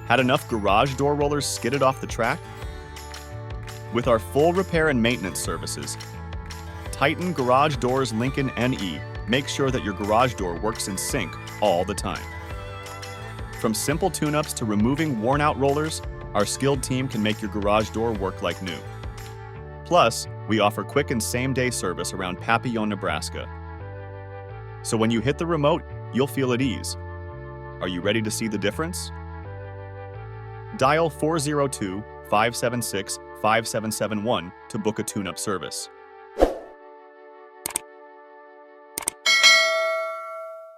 Had enough garage door rollers skidded off the track? With our full repair and maintenance services, Titan Garage Doors Lincoln NE makes sure that your garage door works in sync all the time. From simple tune-ups to removing worn-out rollers, our skilled team can make your garage door work like new. Plus, we offer quick and same-day service around Papillion, Nebraska. So when you hit the remote, you'll feel at ease. Are you ready to see the difference? Dial 402-576-5771 to book a tune-up service.